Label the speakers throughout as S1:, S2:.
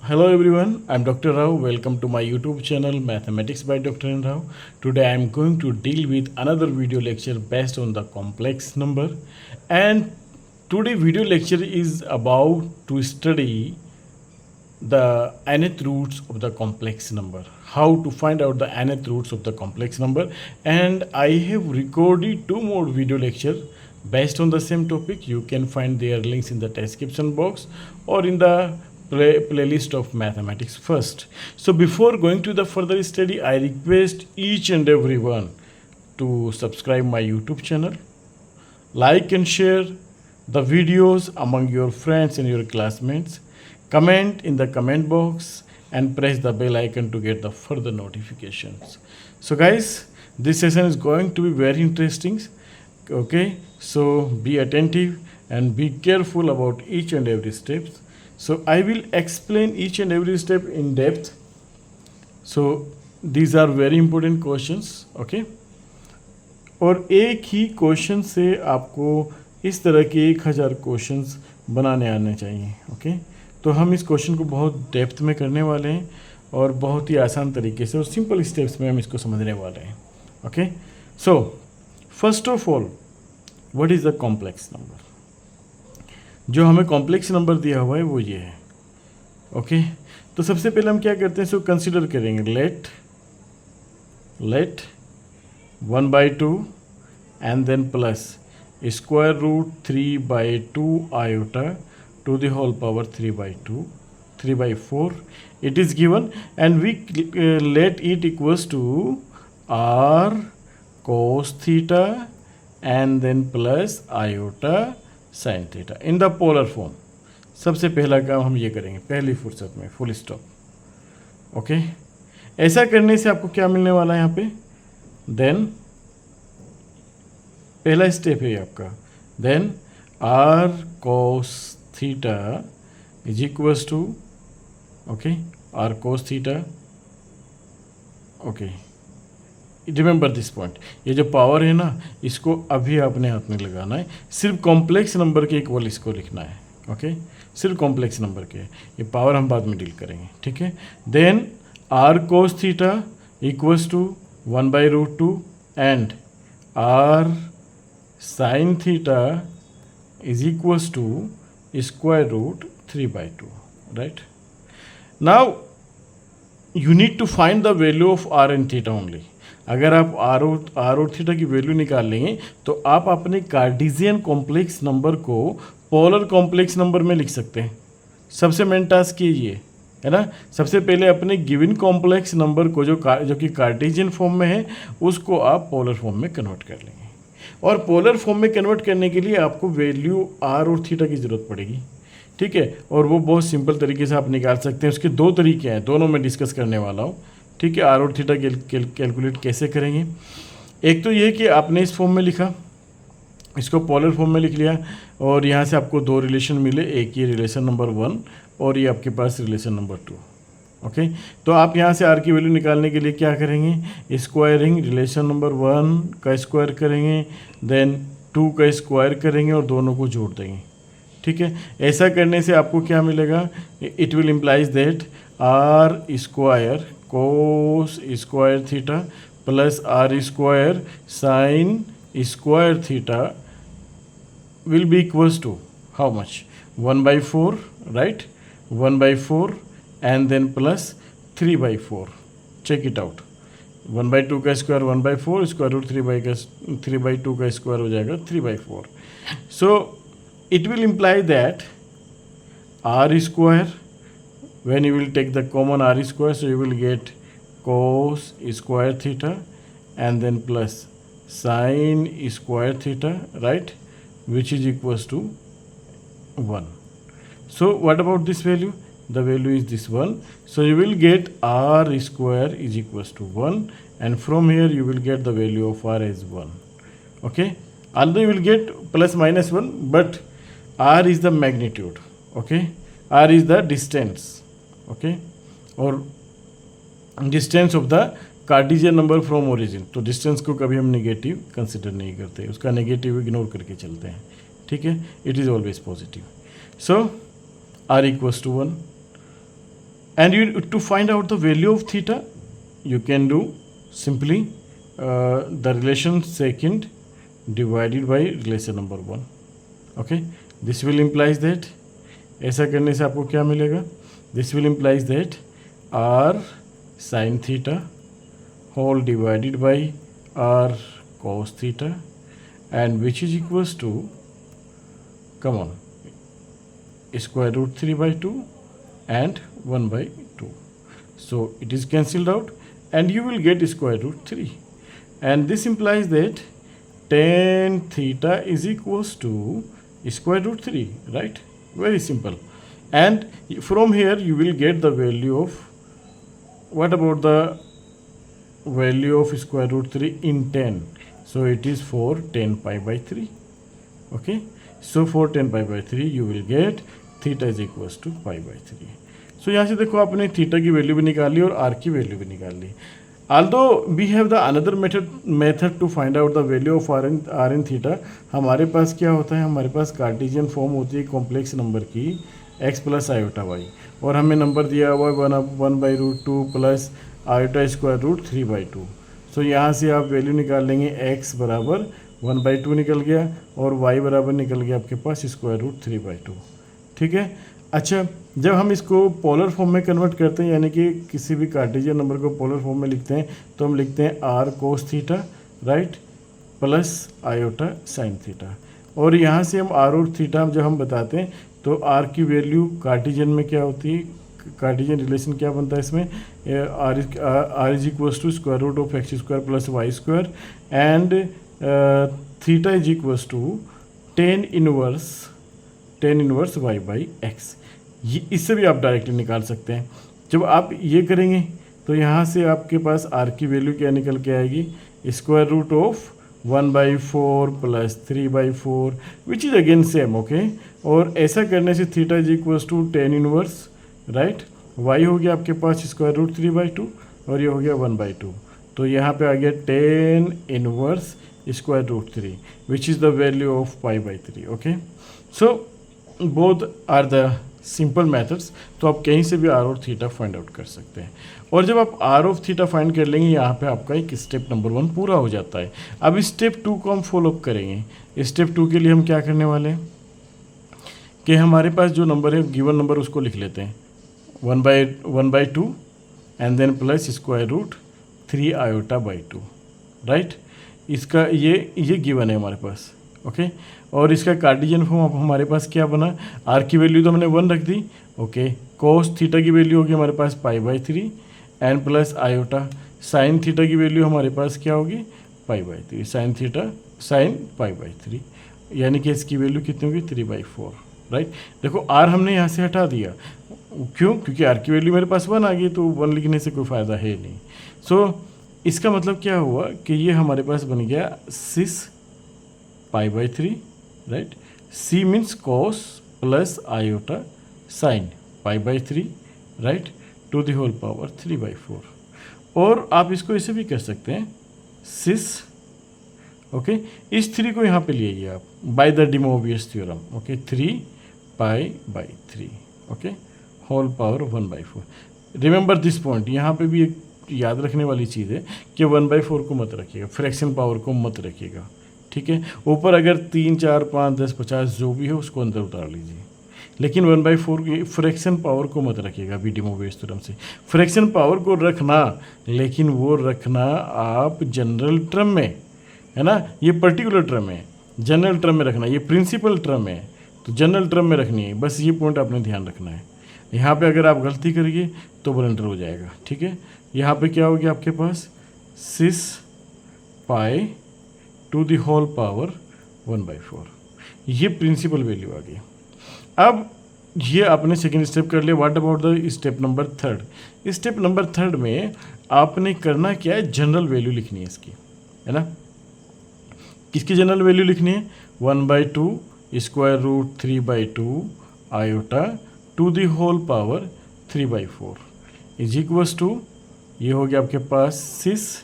S1: Hello everyone, I'm Dr. Rao. Welcome to my YouTube channel Mathematics by Dr. N. Rao. Today I am going to deal with another video lecture based on the complex number, and today video lecture is about to study the nth roots of the complex number, how to find out the nth roots of the complex number. And I have recorded two more video lecture based on the same topic. You can find their links in the description box or in the playlist of mathematics first. So before going to the further study, I request each and everyone to subscribe my YouTube channel, like and share the videos among your friends and your classmates, comment in the comment box, and press the bell icon to get the further notifications. So guys, this session is going to be very interesting. Okay, so be attentive and be careful about each and every step. So I will explain each and every step in depth. So these are very important questions. Okay, और एक ही question से आपको इस तरह के 1000 questions बनाने आने चाहिए. ओके, तो हम इस क्वेश्चन को बहुत डेप्थ में करने वाले हैं और बहुत ही आसान तरीके से और सिंपल स्टेप्स में हम इसको समझने वाले हैं. Okay, so first of all, what is the complex number? जो हमें कॉम्प्लेक्स नंबर दिया हुआ है वो ये है. ओके, तो सबसे पहले हम क्या करते हैं, सो कंसिडर करेंगे late 1/2 and then plus square root 3/2 iota to the whole power 3/4. It is given, and we let it equals to r cos theta and then plus iota sin theta in the polar form. सबसे पहला काम हम ये करेंगे पहली फुर्सत में, full stop. Okay, ऐसा करने से आपको क्या मिलने वाला है यहाँ पे, देन पहला स्टेप है आपका, then r cos theta is equals to, okay, r cos theta. Okay, remember this point. ये जो पावर है ना, इसको अभी अपने हाथ में लगाना है. सिर्फ कॉम्प्लेक्स नंबर के इक्वल इसको लिखना है. ओके, सिर्फ कॉम्प्लेक्स नंबर के, ये पावर हम बाद में डील करेंगे. ठीक है, then r cos theta equals to 1/√2 and r sin theta is equals to square root 3/2. Right? Now you need to find the value of r and theta only. अगर आप r और theta की value निकाल लेंगे तो आप अपने Cartesian complex number को पोलर कॉम्प्लेक्स नंबर में लिख सकते हैं. सबसे मेन टास्क ये है ना, सबसे पहले अपने गिवन कॉम्प्लेक्स नंबर को जो कि कार्टेशियन फॉर्म में है उसको आप पोलर फॉर्म में कन्वर्ट कर लेंगे. और पोलर फॉर्म में कन्वर्ट करने के लिए आपको वैल्यू आर और थीटा की ज़रूरत पड़ेगी. ठीक है, और वो बहुत सिंपल तरीके से आप निकाल सकते हैं. उसके दो तरीके हैं, दोनों मैं डिस्कस करने वाला हूँ. ठीक है, आर और थीटा कैलकुलेट कैसे करेंगे. एक तो ये कि आपने इस फॉर्म में लिखा, इसको पोलर फॉर्म में लिख लिया, और यहाँ से आपको दो रिलेशन मिले, एक ये रिलेशन नंबर 1 और ये आपके पास रिलेशन नंबर 2. ओके, तो आप यहाँ से आर की वैल्यू निकालने के लिए क्या करेंगे, स्क्वायरिंग रिलेशन नंबर 1 का स्क्वायर करेंगे, देन 2 का स्क्वायर करेंगे और दोनों को जोड़ देंगे. ठीक है, ऐसा करने से आपको क्या मिलेगा, it will implies that r square cos square theta plus r square sine square theta will be equals to how much, 1/4, right, 1/4 and then plus 3/4. check it out, 1/2 का स्क्वायर 1/4, स्क्वायर रूट 3/2 का square हो जाएगा 3/4. so it will imply that r square, when you will take the common r square, so you will get cos square theta and then plus sin square theta, right, which is equals to 1. So what about this value? The value is this one. So you will get r square is equals to 1, and from here you will get the value of r as 1. Okay, although you will get plus minus 1, but r is the magnitude. Okay, r is the distance. Okay, or distance of the Cartesian number from origin. तो distance को कभी हम negative consider नहीं करते, उसका negative ignore करके चलते हैं. ठीक है, it is always positive. So r equals to 1, And you to find out the value of theta, you can do simply the relation secant divided by relation number 1. Okay, this will implies that, ऐसा करने से आपको क्या मिलेगा, this will implies that r sin theta whole divided by r cos theta, and which is equals to, come on, square root 3 by 2 and 1 by 2. So it is cancelled out and you will get square root 3, and this implies that tan theta is equals to square root 3, right? Very simple. And from here you will get the value of, what about the value of square root 3 in tan? So it is 4 tan pi by 3. Okay, so for tan pi by 3 you will get theta is equals to pi by 3. सो यहाँ से देखो आपने theta की value भी निकाल ली और are की value भी निकाल ली. Although we have the another method to find out the value of r in theta. हमारे पास क्या होता है, हमारे पास कार्टेशियन फॉर्म होती है कॉम्प्लेक्स नंबर की x प्लस आयोटा वाई, और हमें नंबर दिया हुआ है 1/√2 प्लस आयोटा स्क्वायर रूट 3/2. सो यहाँ से आप वैल्यू निकाल लेंगे, x बराबर 1/2 निकल गया और y बराबर निकल गया आपके पास स्क्वायर रूट 3/2. ठीक है. अच्छा, जब हम इसको पोलर फॉर्म में कन्वर्ट करते हैं, यानी कि किसी भी कार्टेशियन नंबर को पोलर फॉर्म में लिखते हैं, तो हम लिखते हैं r cos theta, right, plus iota sine theta. और यहाँ से हम आर और थीटा जब हम बताते हैं तो आर की वैल्यू कार्टेशियन में क्या होती है, कार्टेशियन रिलेशन क्या बनता है इसमें, r is equals to square root of x square plus y square, and theta is equals to tan inverse y by x. ये इससे भी आप डायरेक्टली निकाल सकते हैं. जब आप ये करेंगे तो यहाँ से आपके पास आर की वैल्यू क्या निकल के आएगी, स्क्वायर रूट ऑफ 1/4 प्लस 3/4, which is again same. Okay, और ऐसा करने से theta is equals to tan inverse, right, y हो गया आपके पास स्क्वायर रूट 3/2 और ये हो गया 1/2. तो यहाँ पे आ गया tan inverse square root 3, which is the value of π/3. Okay, so both are the simple methods. तो आप कहीं से भी आर और थीटा फाइंड आउट कर सकते हैं. और जब आप आर ऑफ थीटा फाइंड कर लेंगे, यहाँ पे आपका एक स्टेप नंबर 1 पूरा हो जाता है. अब स्टेप 2 को हम फॉलोअप करेंगे. स्टेप 2 के लिए हम क्या करने वाले हैं कि हमारे पास जो नंबर है, गिवन नंबर, उसको लिख लेते हैं 1/2 and then plus square root 3 iota by 2, right. इसका ये गिवन है हमारे पास. ओके, और इसका कार्टेशियन फॉर्म अब हमारे पास क्या बना, आर की वैल्यू तो हमने 1 रख दी. ओके, कोस थीटा की वैल्यू होगी हमारे पास π/3 and plus iota. Sine theta की वैल्यू हमारे पास क्या होगी, π/3, साइन थीटा साइन π/3, यानी कि इसकी वैल्यू कितनी होगी 3/4, राइट. देखो आर हमने यहाँ से हटा दिया, क्यों, क्योंकि आर की वैल्यू मेरे पास 1 आ गई, तो 1 लिखने से कोई फ़ायदा है नहीं. सो इसका मतलब क्या हुआ कि ये हमारे पास बन गया cis π/3, right. C means cos plus iota sine π/3, right, to the whole power 3/4. और आप इसको ऐसे भी कर सकते हैं, सिस. ओके, इस 3 को यहाँ पे ले आइए आप by the De Moivre's theorem. Okay, 3π/3, okay, whole power 1/4. Remember this point. यहाँ पे भी एक याद रखने वाली चीज़ है कि 1/4 को मत रखिएगा, फ्रैक्शन पावर को मत रखिएगा. ठीक है, ऊपर अगर 3, 4, 5, 10, 50 जो भी है उसको अंदर उतार लीजिए, लेकिन 1/4 की फ्रैक्शन पावर को मत रखिएगा. डी मोवियस थ्योरम से फ्रैक्शन पावर को रखना, लेकिन वो रखना आप जनरल टर्म में, है ना. ये पर्टिकुलर टर्म है, जनरल टर्म में रखना. ये प्रिंसिपल टर्म है, तो जनरल टर्म में रखनी है. बस ये पॉइंट आपने ध्यान रखना है. यहाँ पे अगर आप गलती करिए तो ब्लंडर हो जाएगा. ठीक है, यहाँ पे क्या हो गया आपके पास, सिस पाई टू द होल पावर 1/4. ये प्रिंसिपल वैल्यू आ गई. अब ये आपने सेकेंड स्टेप कर लिया. What about the step number 3? Step number 3 में आपने करना क्या है, जनरल वैल्यू लिखनी है इसकी, है ना. किसकी जनरल वैल्यू लिखनी है, 1/2 square root 3/2 iota to the whole power 3/4 is equals to, ये हो गया आपके पास cis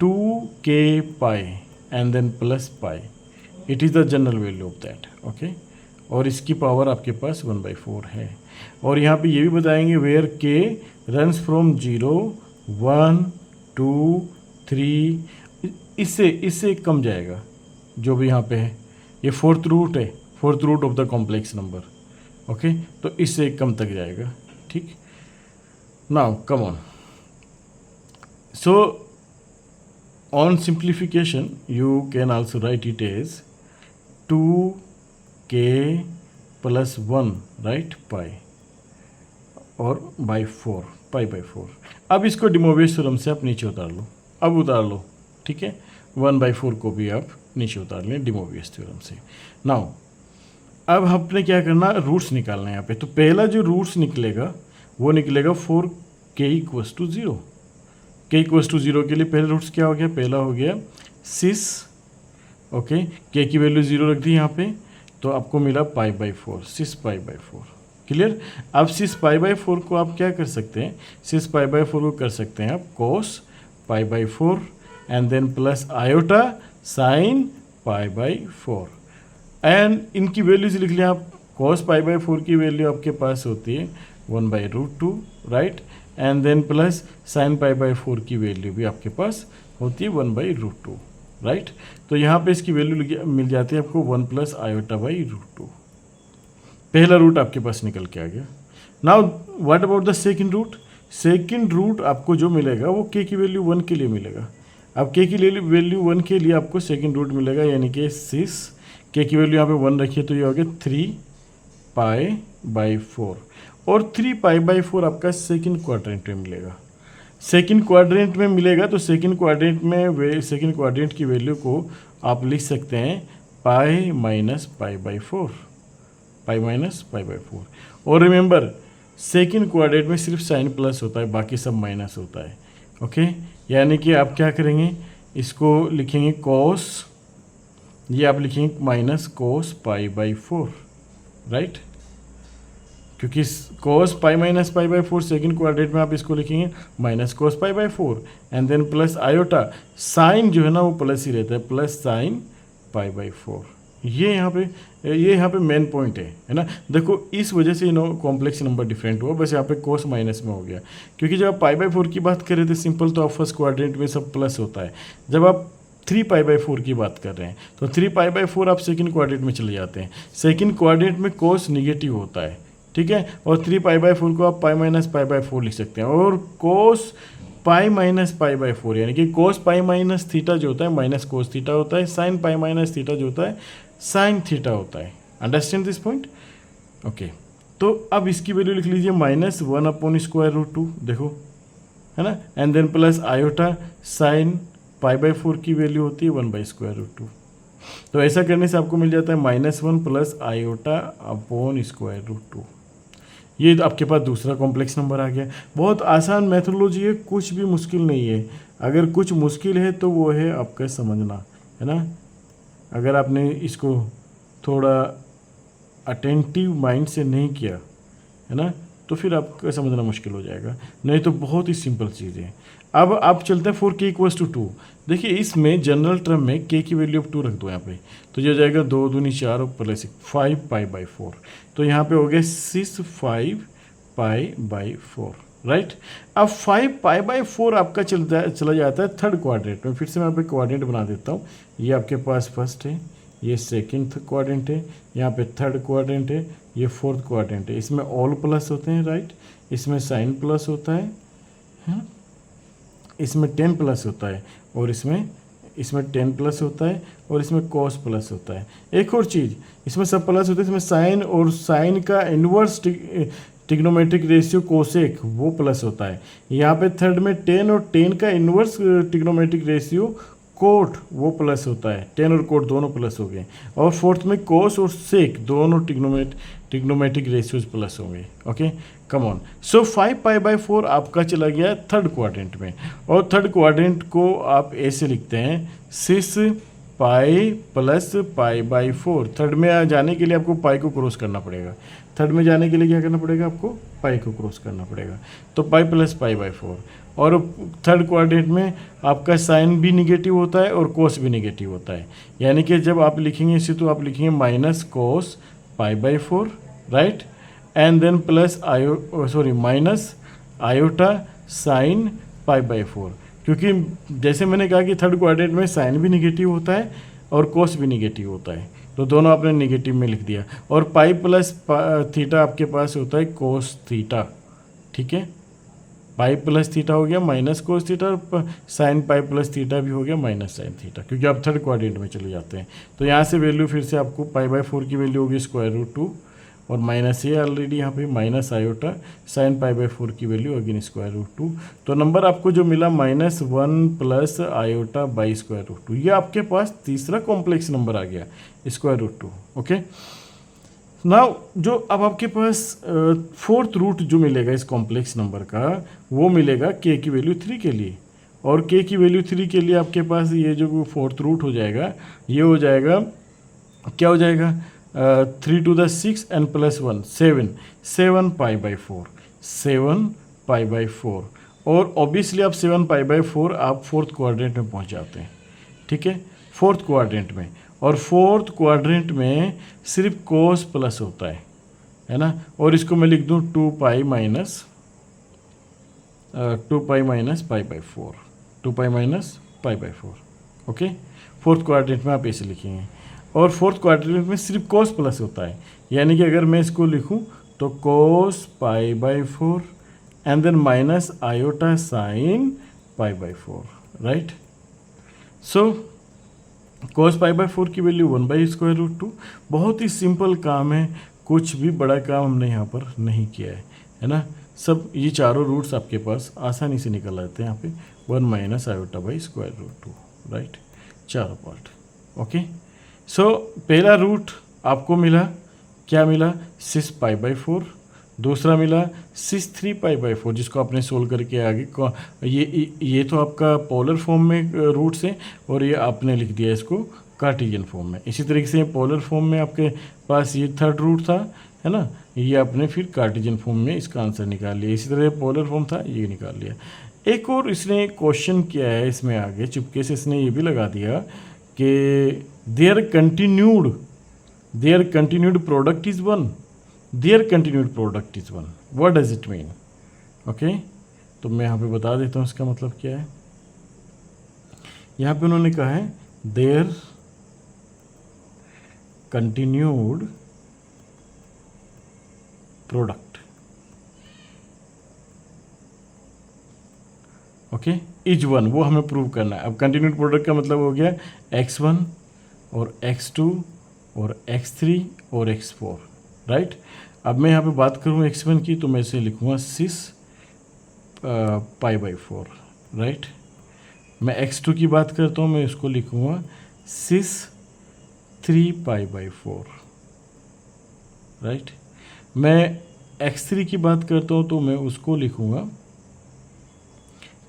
S1: 2k pi and then plus pi. It is the general value of that. Okay, और इसकी पावर आपके पास 1/4 है। और यहाँ पे ये भी बताएंगे वेयर के रन्स फ्रॉम 0, 1, 2, 3, इससे कम जाएगा जो भी यहाँ पे है। ये फोर्थ रूट है, fourth root of the complex number. Okay, तो इससे कम तक जाएगा। ठीक, now come on. So on simplification you can also write it as 2k + 1, right, pi और बाई 4, पाई/4। अब इसको डिमोवियस थ्योरम से आप नीचे उतार लो, अब उतार लो, ठीक है। 1/4 को भी आप नीचे उतार लें डिमोवियस थ्योरम से। नाउ अब हमने क्या करना, रूट्स निकालना है यहाँ पे। तो पहला जो रूट्स निकलेगा वो निकलेगा 4k = 0। k = 0 के लिए पहले रूट्स क्या हो गया, पहला हो गया 6। ओके, k की वैल्यू 0 रख दी यहाँ पे, तो आपको मिला पाई/4, 6 पाई/4। क्लियर। अब 6 पाई/4 को आप क्या कर सकते हैं, 6 पाई/4 को कर सकते हैं आप cos pi and then plus iota sine pi. And इनकी वैल्यूज लिख लिया आप। cos पाई/4 की वैल्यू आपके पास होती है 1/√2, right, and then plus sine pi की वैल्यू भी आपके पास होती है 1/√2, राइट। तो यहाँ पे इसकी वैल्यू मिल जाती है आपको 1 + आयोटा/√2। पहला रूट आपके पास निकल के आ गया। Now what about the second root. Second root आपको जो मिलेगा वो k की वैल्यू 1 के लिए मिलेगा। अब k की वैल्यू 1 के लिए आपको सेकंड रूट मिलेगा, यानी कि 6। k की वैल्यू यहाँ पे 1 रखिए तो ये हो गया 3 पाई/4। और 3 पाई/4 आपका सेकंड क्वाड्रेंट में मिलेगा। सेकंड क्वाड्रेंट में मिलेगा तो सेकंड क्वाड्रेंट की वैल्यू को आप लिख सकते हैं पाई - पाई/4, पाई - पाई/4। और रिमेंबर सेकंड क्वाड्रेंट में सिर्फ साइन प्लस होता है, बाकी सब माइनस होता है। ओके, यानी कि आप क्या करेंगे, इसको लिखेंगे cos, ये आप लिखेंगे -cos पाई/4, राइट, क्योंकि cos pi - pi second quadrant में आप इसको लिखेंगे -cos pi and then plus iota, sine जो है ना वो प्लस ही रहता है, प्लस साइन पाई/4। ये यहाँ पे मेन पॉइंट है ना। देखो इस वजह से कॉम्प्लेक्स नंबर डिफरेंट हुआ, बस यहाँ पे cos माइनस में हो गया, क्योंकि जब आप पाई/4 की बात कर रहे थे सिंपल, तो आप फर्स्ट क्वाड्रेंट में सब प्लस होता है। जब आप 3 पाई/4 की बात कर रहे हैं तो 3 पाई/4 आप सेकंड क्वाड्रेंट में चले जाते हैं। सेकंड क्वाड्रेंट में cos निगेटिव होता है, ठीक है, और 3 पाई/4 को आप पाई - पाई/4 लिख सकते हैं। और cos पाई - पाई/4 यानी कि cos पाई - थीटा जो होता है माइनस cos थीटा होता है, साइन पाई - थीटा जो होता है साइन थीटा होता है। Understand this point. ओके, तो अब इसकी वैल्यू लिख लीजिए -1/√2, देखो है ना, and then plus iota sine pi की वैल्यू होती है 1/√2। तो ऐसा करने से आपको मिल जाता है -1 + आयोटा/√2। ये आपके पास दूसरा कॉम्प्लेक्स नंबर आ गया। बहुत आसान मैथोलॉजी है, कुछ भी मुश्किल नहीं है। अगर कुछ मुश्किल है तो वो है आपका समझना, है ना। अगर आपने इसको थोड़ा अटेंटिव माइंड से नहीं किया, है ना, तो फिर आपका समझना मुश्किल हो जाएगा। नहीं तो बहुत ही सिंपल चीज़ है। अब आप चलते हैं 4k = 2। देखिए इसमें जनरल टर्म में k की वैल्यू ऑफ 2 रख दो यहाँ पे, तो ये हो जाएगा 2 दूनी 4 और प्लस 5 पाई/4। तो यहाँ पे हो गया 6 5 पाई/4, राइट। अब 5 पाई/4 आपका चला जाता है थर्ड क्वाड्रेंट में। फिर से मैं यहाँ पे क्वाड्रेंट बना देता हूँ। ये आपके पास फर्स्ट है, ये सेकंड क्वाड्रेंट है, यहाँ पे थर्ड क्वाड्रेंट है, ये फोर्थ क्वाड्रेंट है। इसमें ऑल प्लस होते हैं, राइट, इसमें साइन प्लस होता है, इसमें 10 प्लस होता है, और इसमें 10 प्लस होता है, और इसमें cos प्लस होता है। एक और चीज़, इसमें सब प्लस होता है, इसमें साइन और साइन का इन्वर्स टिग्नोमेट्रिक रेशियो कोसेक वो प्लस होता है। यहाँ पे थर्ड में 10 और 10 का इन्वर्स टिग्नोमेट्रिक रेशियो कोट वो प्लस होता है। 10 और कोट दोनों प्लस हो गए। और फोर्थ में कोस और सेक दोनों टिग्नोमेट्रिक रेशियोज प्लस होंगे। Okay, come on. So 5 pi आपका चला गया थर्ड क्वाड्रेंट में, और थर्ड क्वाड्रेंट को आप ऐसे लिखते हैं 6 पाई + पाई/4। थर्ड में जाने के लिए आपको पाई को क्रॉस करना पड़ेगा। थर्ड में जाने के लिए क्या करना पड़ेगा, आपको पाई को क्रॉस करना पड़ेगा। तो पाई + पाई/4। और थर्ड क्वाड्रेंट में आपका साइन भी निगेटिव होता है और कोस भी निगेटिव होता है। यानी कि जब आप लिखेंगे इसे तो आप लिखेंगे -cos pi by 4, right, and then plus minus iota sine pi by 4, क्योंकि जैसे मैंने कहा कि थर्ड क्वाड्रेंट में साइन भी निगेटिव होता है और कोस भी निगेटिव होता है, तो दोनों आपने निगेटिव में लिख दिया। और पाई प्लस थीटा आपके पास होता है कोस थीटा, ठीक है, पाई प्लस थीटा हो गया माइनस कोस थीटा, और साइन पाई प्लस थीटा भी हो गया माइनस साइन थीटा, क्योंकि आप थर्ड क्वाड्रेंट में चले जाते हैं। तो यहाँ से वैल्यू फिर से आपको पाई बाई 4 की वैल्यू होगी √2 और माइनस ये ऑलरेडी यहाँ पे minus iota sine pi by 4 की वैल्यू अगेन √2। तो नंबर आपको जो मिला -1 प्लस आयोटा बाई √2, ये आपके पास तीसरा कॉम्प्लेक्स नंबर आ गया √2। ओके, नाउ जो अब आपके पास फोर्थ रूट जो मिलेगा इस कॉम्प्लेक्स नंबर का, वो मिलेगा k की वैल्यू 3 के लिए, और k की वैल्यू 3 के लिए आपके पास ये जो फोर्थ रूट हो जाएगा, ये हो जाएगा, क्या हो जाएगा, 3 to the 6 and plus 1 7 pi by 4, 7 pi by 4, और ऑब्वियसली आप 7 पाई बाई 4 आप फोर्थ क्वाड्रेंट में पहुंच जाते हैं, ठीक है, फोर्थ क्वाड्रेंट में। और फोर्थ क्वाड्रेंट में सिर्फ कोस प्लस होता है ना, और इसको मैं लिख दूं 2 pi minus pi by 4, 2 pi minus pi by 4। Okay, fourth quadrant में आप ऐसे लिखेंगे, और फोर्थ क्वाड्रेंट में सिर्फ कोस प्लस होता है, यानी कि अगर मैं इसको लिखूं तो cos pi by 4 and then minus iota sine pi by 4, right. So cos pi by 4 की वैल्यू 1/√2। बहुत ही सिंपल काम है, कुछ भी बड़ा काम हमने यहाँ पर नहीं किया है ना, सब ये चारों रूट्स आपके पास आसानी से निकल आते हैं यहाँ पे, 1 माइनस आयोटा बाई √2, राइट, चारों पार्ट। ओके, सो पहला रूट आपको मिला, क्या मिला, 6 पाई बाई 4, दूसरा मिला 6 3 पाई बाई 4, जिसको आपने सोल्व करके आगे ये तो आपका पोलर फॉर्म में रूट्स हैं, और ये आपने लिख दिया इसको कार्टेशियन फॉर्म में। इसी तरीके से पोलर फॉर्म में आपके पास ये थर्ड रूट था, है ना, ये आपने फिर कार्टेशियन फॉर्म में इसका आंसर निकाल लिया। इसी तरह पोलर फॉर्म था, ये निकाल लिया। एक और इसने क्वेश्चन किया है इसमें आगे, चुपके से इसने ये भी लगा दिया कि their continued product is 1, their continued product is 1, what does it mean. Okay, तो मैं यहाँ पे बता देता हूँ इसका मतलब क्या है। यहाँ पे उन्होंने कहा है their continued product, okay, is 1, वो हमें प्रूव करना है। अब कंटिन्यूड प्रोडक्ट का मतलब हो गया x1 और x2 और x3 और x4, राइट। अब मैं यहाँ पे बात करूँ x1 की, तो मैं इसे लिखूँगा 6 पाई बाई 4, राइट। मैं x2 की बात करता हूँ, मैं इसको लिखूँगा 6 3 पाई बाई 4, राइट। मैं x3 की बात करता हूँ, तो मैं उसको लिखूँगा,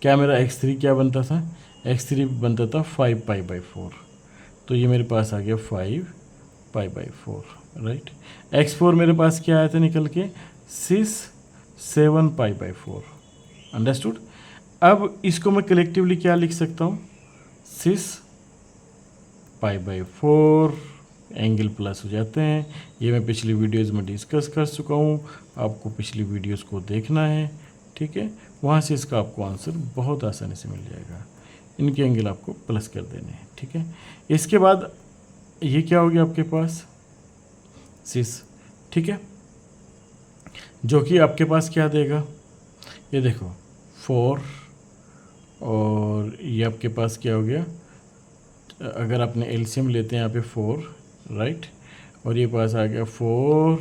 S1: क्या मेरा x3 क्या बनता था, x3 बनता था 5 पाई बाई 4, तो ये मेरे पास आ गया 5 पाई बाई 4, राइट। x4 मेरे पास क्या आया था निकल के, 6 7 पाई बाई 4, अंडरस्टूड। अब इसको मैं कलेक्टिवली क्या लिख सकता हूँ, 6 पाई बाई 4, एंगल प्लस हो जाते हैं। ये मैं पिछली वीडियोज़ में डिस्कस कर चुका हूँ, आपको पिछली वीडियोज़ को देखना है, ठीक है, वहाँ से इसका आपको आंसर बहुत आसानी से मिल जाएगा। इनके एंगल आपको प्लस कर देने हैं, ठीक है। इसके बाद ये क्या हो गया आपके पास 6, ठीक है, जो कि आपके पास क्या देगा, ये देखो 4, और ये आपके पास क्या हो गया, अगर आपने एलसीएम लेते हैं यहाँ पे 4, राइट, और ये पास आ गया 4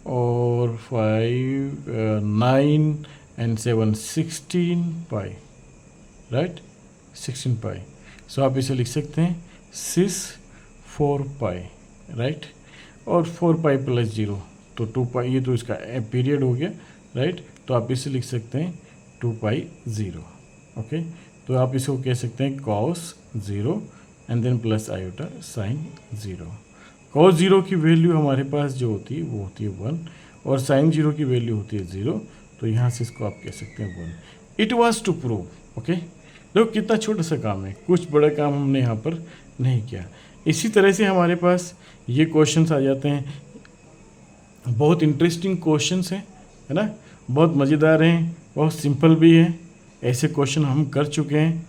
S1: और 5 9 एंड 7 16 पाई, राइट, 16 पाई। सो आप इसे लिख सकते हैं 6 4 पाई, राइट, और 4 पाई प्लस 0, तो 2 पाई, ये तो इसका पीरियड हो गया, राइट। तो आप इसे लिख सकते हैं 2 पाई 0, ओके। तो आप इसको कह सकते हैं cos 0 and then plus iota sine 0। Cos 0 की वैल्यू हमारे पास जो होती है वो होती है 1, और साइन 0 की वैल्यू होती है 0, तो यहाँ से इसको आप कह सकते हैं 1। It was to prove, okay. देखो कितना छोटा सा काम है, कुछ बड़ा काम हमने यहाँ पर नहीं किया। इसी तरह से हमारे पास ये क्वेश्चंस आ जाते हैं, बहुत इंटरेस्टिंग क्वेश्चंस हैं, है ना, बहुत मज़ेदार हैं, बहुत सिंपल भी हैं। ऐसे क्वेश्चन हम कर चुके हैं,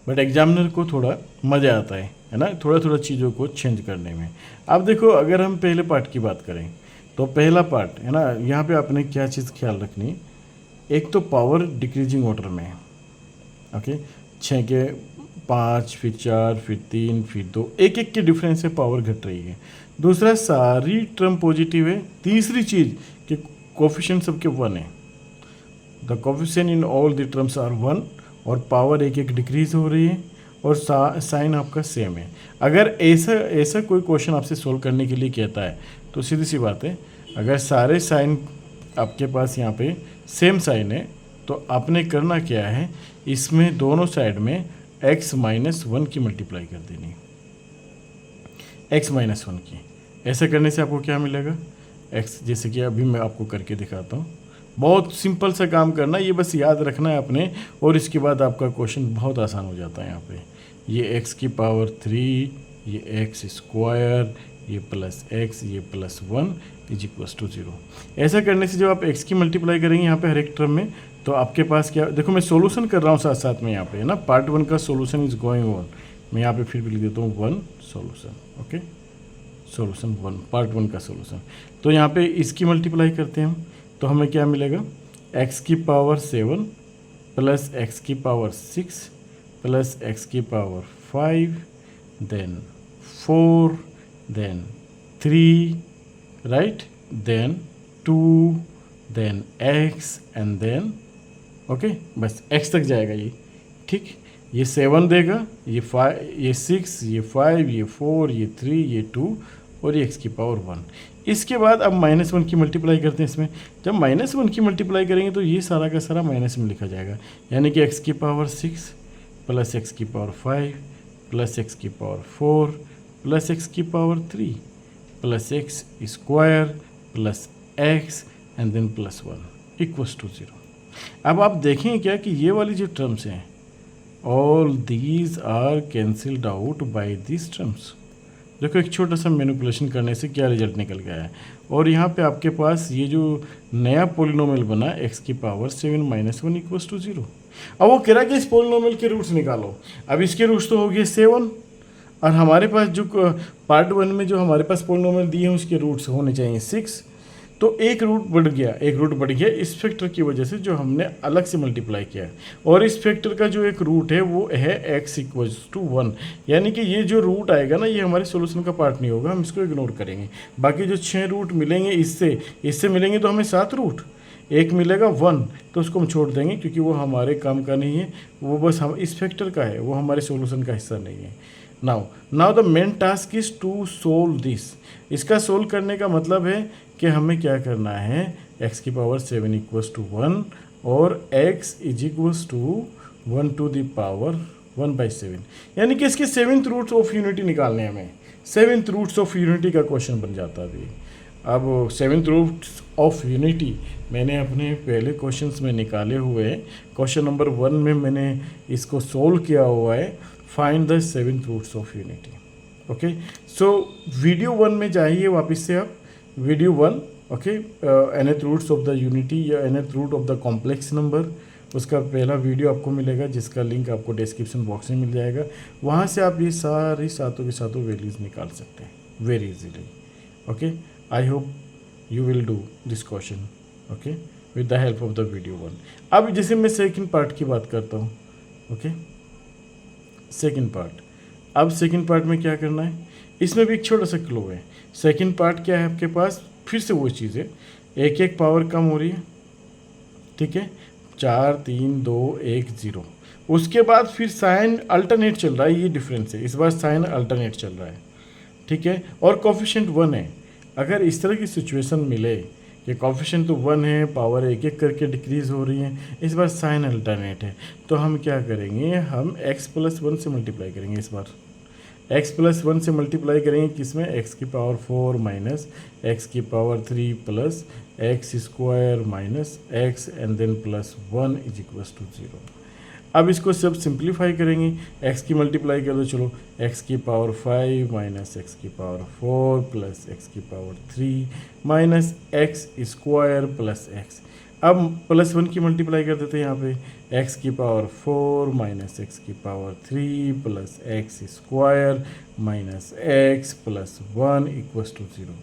S1: बट एग्जामिनर को थोड़ा मज़ा आता है ना, थोड़ा थोड़ा चीज़ों को चेंज करने में। अब देखो, अगर हम पहले पार्ट की बात करें तो पहला पार्ट है ना, यहाँ पे आपने क्या चीज़ ख्याल रखनी, एक तो पावर डिक्रीजिंग ऑर्डर में, ओके, 6 के 5, फिर 4, फिर 3, फिर 2, एक एक के डिफरेंस से पावर घट रही है। दूसरा, सारी टर्म पॉजिटिव है। तीसरी चीज़ कि कोफिशिएंट सबके 1 है, the coefficient in all the terms are 1, और पावर एक एक डिक्रीज हो रही है, और साइन आपका सेम है। अगर ऐसा कोई क्वेश्चन आपसे सोल्व करने के लिए कहता है तो सीधी सी बात है, अगर सारे साइन आपके पास यहाँ पे सेम साइन है तो आपने करना क्या है, इसमें दोनों साइड में x-1 की मल्टीप्लाई कर देनी, x-1 की। ऐसा करने से आपको क्या मिलेगा, x, जैसे कि अभी मैं आपको करके दिखाता हूँ। बहुत सिंपल सा काम करना, ये बस याद रखना है आपने, और इसके बाद आपका क्वेश्चन बहुत आसान हो जाता है। यहाँ पे ये x की पावर 3, ये x स्क्वायर, ये प्लस x, ये प्लस 1 = 0। ऐसा करने से जब आप x की मल्टीप्लाई करेंगे यहाँ पे हर एक टर्म में, तो आपके पास क्या, देखो मैं सोल्यूशन कर रहा हूँ साथ साथ में यहाँ पे, है ना, पार्ट 1 का सोल्यूशन इज गोइंग ऑन। मैं यहाँ पे फिर भी लिख देता हूँ 1 सोल्यूशन, ओके, सोल्यूशन 1, पार्ट 1 का सोल्यूशन। तो यहाँ पे इसकी मल्टीप्लाई करते हैं हम, तो हमें क्या मिलेगा, x की पावर 7 प्लस x की पावर 6 प्लस x की power 5, then 4, then 3, right, then 2, then x and then, okay, बस x तक जाएगा ये, ठीक। ये 7 देगा, ये 5, ये 6, ये 5, ये 4, ये 3, ये 2, और ये x की पावर 1। इसके बाद अब -1 की मल्टीप्लाई करते हैं इसमें। जब -1 की मल्टीप्लाई करेंगे तो ये सारा का सारा माइनस में लिखा जाएगा, यानी कि x की पावर 6 प्लस x की पावर 5 प्लस x की पावर 4 प्लस x की power 3 plus x square plus x and then plus 1 = 0। अब आप देखें क्या कि ये वाली जो टर्म्स हैं, all these are cancelled out by this terms. देखो एक छोटा सा मैनिपुलेशन करने से क्या रिजल्ट निकल गया है, और यहाँ पे आपके पास ये जो नया पोलिनोमियल बना x की पावर 7 - 1 = 0। अब वो कह रहा है कि इस पोलिनोमियल के रूट्स निकालो। अब इसके रूट्स तो हो गए 7, और हमारे पास जो पार्ट 1 में जो हमारे पास पोलिनोमियल दिए हैं उसके रूट्स होने चाहिए 6। तो एक रूट बढ़ गया इस फैक्टर की वजह से जो हमने अलग से मल्टीप्लाई किया, और इस फैक्टर का जो एक रूट है वो है x = 1, यानी कि ये जो रूट आएगा ना, ये हमारे सॉल्यूशन का पार्ट नहीं होगा, हम इसको इग्नोर करेंगे। बाकी जो 6 रूट मिलेंगे इससे मिलेंगे तो हमें 7 रूट, एक मिलेगा 1, तो उसको हम छोड़ देंगे क्योंकि वो हमारे काम का नहीं है, वो बस हम इस फैक्टर का है, वो हमारे सॉल्यूशन का हिस्सा नहीं है। Now the main task is to solve this. इसका सोल्व करने का मतलब है कि हमें क्या करना है, x की पावर 7 = 1 और x = 1 to the power 1/7, यानी कि इसके 7th रूट्स ऑफ यूनिटी निकालने हैं हमें। 7th रूट्स ऑफ यूनिटी का क्वेश्चन बन जाता है अभी। अब 7th रूट्स ऑफ यूनिटी मैंने अपने पहले क्वेश्चंस में निकाले हुए हैं। क्वेश्चन नंबर 1 में मैंने इसको सोल्व किया हुआ है, find the 7th roots of unity. Okay, so video 1 में जाइए वापस से आप, video 1, okay, nth roots of the unity या nth root of the complex number, उसका पहला वीडियो आपको मिलेगा जिसका लिंक आपको डिस्क्रिप्शन बॉक्स में मिल जाएगा। वहाँ से आप ये सारी सातों के सातों वैल्यूज़ निकाल सकते हैं very easily. Okay, I hope you will do this question, okay, with the help of the video 1। अब जैसे मैं सेकंड पार्ट की बात करता हूँ, ओके, सेकंड पार्ट। अब सेकंड पार्ट में क्या करना है, इसमें भी एक छोटा सा क्लू है। सेकंड पार्ट क्या है आपके पास, फिर से वो चीज़ है, एक एक पावर कम हो रही है, ठीक है, 4 3 2 1 0। उसके बाद फिर साइन अल्टरनेट चल रहा है, ये डिफरेंस है, इस बार साइन अल्टरनेट चल रहा है, ठीक है, और कोफिशिएंट 1 है। अगर इस तरह की सिचुएशन मिले कि कोफिशिएंट तो 1 है, पावर एक एक करके डिक्रीज़ हो रही है, इस बार साइन अल्टरनेट है, तो हम क्या करेंगे, हम x + 1 से मल्टीप्लाई करेंगे। इस बार x + 1 से मल्टीप्लाई करेंगे किसमें, x की पावर 4 माइनस x की power 3 plus x square minus x and then plus 1 = 0। अब इसको सब सिंप्लीफाई करेंगे, x की मल्टीप्लाई कर दो, चलो x की पावर 5 माइनस x की पावर 4 प्लस x की power 3 minus x square plus x। अब +1 की मल्टीप्लाई कर देते हैं यहाँ पे, x की पावर 4 माइनस x की power 3 plus x square minus x plus 1 equals to 0।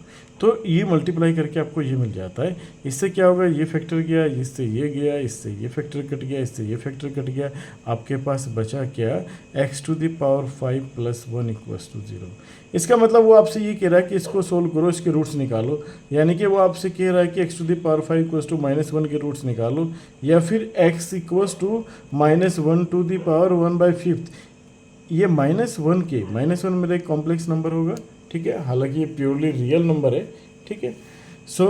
S1: तो ये मल्टीप्लाई करके आपको ये मिल जाता है। इससे क्या होगा, ये फैक्टर गया, इससे ये गया, इससे ये फैक्टर कट गया, इससे ये फैक्टर कट गया, आपके पास बचा क्या, x to the power 5 plus 1 equals to 0। इसका मतलब वो आपसे ये कह रहा है कि इसको सोल्व करो, इसके रूट्स निकालो, यानी कि वो आपसे कह रहा है कि x to the power 5 equals to -1 के रूट्स निकालो, या फिर x equals to -1 to the power 1/5। ये -1 मेरा एक कॉम्प्लेक्स नंबर होगा, ठीक है, हालांकि ये प्योरली रियल नंबर है, ठीक है। सो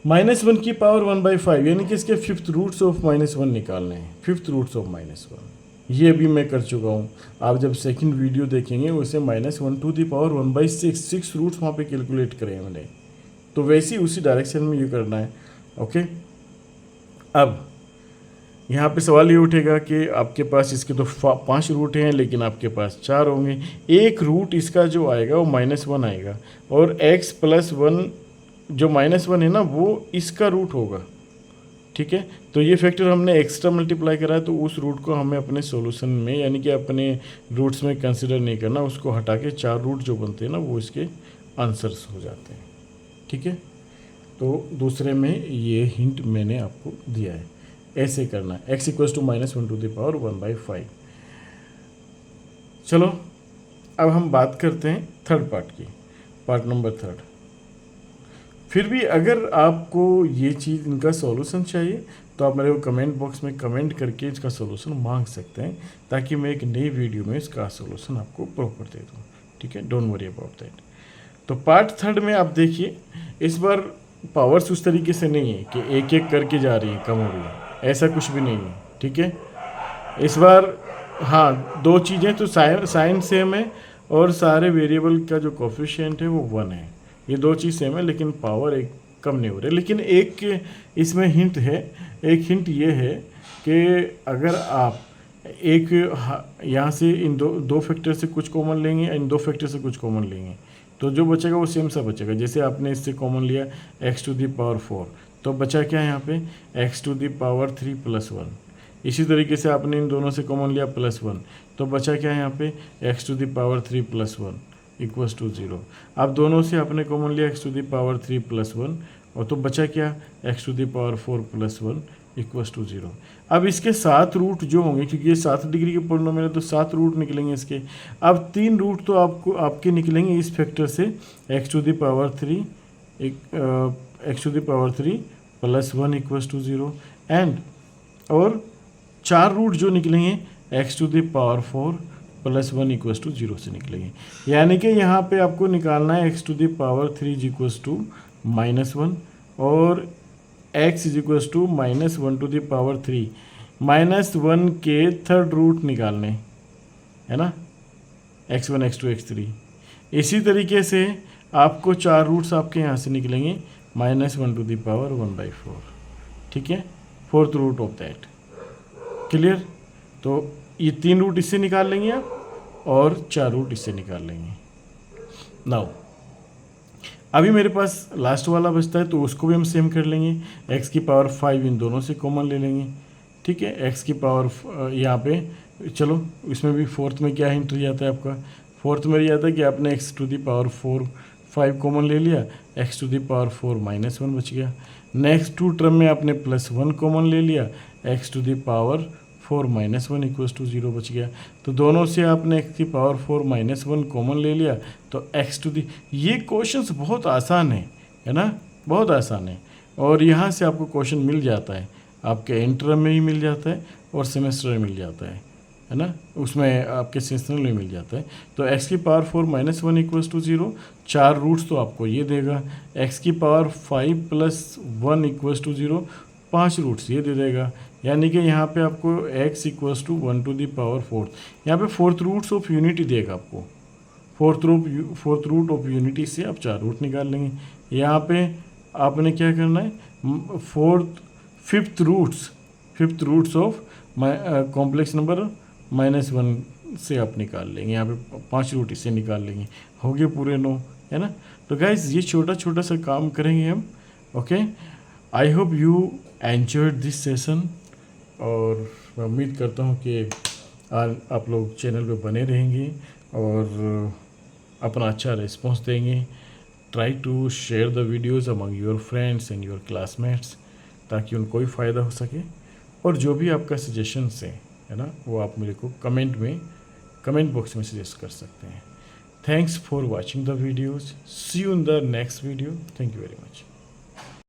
S1: -1 की पावर 1/5 यानी कि इसके 5th रूट्स ऑफ -1 निकालने हैं, 5th रूट्स ऑफ -1। ये भी मैं कर चुका हूँ, आप जब सेकंड वीडियो देखेंगे उसे -1 टू दी पावर 1/6 6 रूट्स वहाँ पे कैलकुलेट करे हैं मैंने, तो वैसे ही उसी डायरेक्शन में ये करना है। ओके, अब यहाँ पे सवाल ये उठेगा कि आपके पास इसके तो 5 रूट हैं, लेकिन आपके पास 4 होंगे, एक रूट इसका जो आएगा वो -1 आएगा, और x + 1 जो -1 है ना वो इसका रूट होगा, ठीक है। तो ये फैक्टर हमने एक्स्ट्रा मल्टीप्लाई करा है, तो उस रूट को हमें अपने सॉल्यूशन में यानी कि अपने रूट्स में कंसिडर नहीं करना, उसको हटा के 4 रूट जो बनते हैं ना वो इसके आंसर्स हो जाते हैं, ठीक है। तो दूसरे में ये हिंट मैंने आपको दिया है, ऐसे करना है, x equals to -1 to the power 1/5। चलो अब हम बात करते हैं थर्ड पार्ट की, पार्ट नंबर 3। फिर भी अगर आपको ये चीज़ इनका सॉल्यूशन चाहिए तो आप मेरे को कमेंट बॉक्स में कमेंट करके इसका सॉल्यूशन मांग सकते हैं, ताकि मैं एक नई वीडियो में इसका सॉल्यूशन आपको प्रॉपर दे दूँ, ठीक है, डोंट वरी अबाउट दैट। तो पार्ट 3 में आप देखिए, इस बार पावर्स उस तरीके से नहीं है कि एक एक करके जा रही है, कम हो रही है, ऐसा कुछ भी नहीं है, ठीक है। इस बार हाँ, 2 चीज़ें तो साइन सेम है और सारे वेरिएबल का जो कोफिशिएंट है वो 1 है, ये 2 चीज़ सेम है, लेकिन पावर एक कम नहीं हो रही। लेकिन एक इसमें हिंट है, एक हिंट ये है कि अगर आप एक यहाँ से इन दो फैक्टर से कुछ कॉमन लेंगे, इन 2 फैक्टर से कुछ कॉमन लेंगे, तो जो बचेगा वो सेम सा बचेगा। जैसे आपने इससे कॉमन लिया x टू द पावर 4, तो बचा क्या है यहाँ पे, x to the power 3 plus 1। इसी तरीके से आपने इन दोनों से कॉमन लिया +1, तो बचा क्या है यहाँ पे, x to the power 3 plus 1 equals to 0। अब दोनों से आपने कॉमन लिया x to the power 3 plus 1, और तो बचा क्या, x to the power 4 plus 1 equals to 0। अब इसके 7 रूट जो होंगे, क्योंकि ये 7 डिग्री के पॉलिनोमियल है तो 7 रूट निकलेंगे इसके। अब 3 रूट तो आपके निकलेंगे इस फैक्टर से, x to the power 3 plus 1 equals to 0, and और 4 रूट जो निकलेंगे x to the power 4 plus 1 equals to 0 से निकलेंगे। यानी कि यहाँ पे आपको निकालना है x to the power 3 equals to -1 और x equals to -1 to the power 3, -1 के 3rd रूट निकालने, है ना, x1 x2 x3। इसी तरीके से आपको 4 रूट्स आपके यहाँ से निकलेंगे, -1 टू द पावर 1/4, ठीक है, 4th root of that. Clear? तो ये 3 रूट इससे निकाल लेंगे आप और 4 रूट इससे निकाल लेंगे। नाउ अभी मेरे पास लास्ट वाला बचता है, तो उसको भी हम सेम कर लेंगे, x की पावर 5 इन दोनों से कॉमन ले लेंगे, ठीक है। x की पावर यहाँ पे चलो, इसमें भी 4th में क्या हिंट जाता है आपका, 4th में जाता है कि आपने x to the power 5 common ले लिया, x टू द पावर 4 -1 बच गया। नेक्स्ट 2 टर्म में आपने +1 कॉमन ले लिया, x to the power 4 -1 equals to 0 बच गया। तो दोनों से आपने x की पावर 4 -1 कॉमन ले लिया, तो x टू दी, ये क्वेश्चंस बहुत आसान है ना, बहुत आसान है, और यहाँ से आपको क्वेश्चन मिल जाता है, आपके इंटर में ही मिल जाता है और सेमेस्टर में मिल जाता है ना, उसमें आपके सेशनल में मिल जाता है। तो x की पावर 4 -1 इक्वल्स टू 0, 4 रूट्स तो आपको ये देगा, x की पावर 5 + 1 इक्वल्स टू 0, 5 रूट्स ये दे देगा। यानी कि यहाँ पे आपको x equals to 1 to the power 4, यहाँ पे 4th रूट्स ऑफ यूनिटी देगा आपको, 4th रूट ऑफ यूनिटी से आप 4 रूट निकाल लेंगे। यहाँ पे आपने क्या करना है, 5th fifth roots of complex number -1 से आप निकाल लेंगे, यहाँ पे 5 रूट इससे निकाल लेंगे, हो गए पूरे 9, है ना। तो गाइज ये छोटा छोटा सा काम करेंगे हम। Okay, I hope you enjoyed this session, और मैं उम्मीद करता हूँ कि आप लोग चैनल पे बने रहेंगे और अपना अच्छा रिस्पॉन्स देंगे। Try to share the videos among your friends and your classmates, ताकि उनको भी फ़ायदा हो सके। और जो भी आपका सजेशंस है ना, वो आप मेरे को कमेंट बॉक्स में सजेस्ट कर सकते हैं। Thanks for watching the videos, see you in the next video, thank you very much.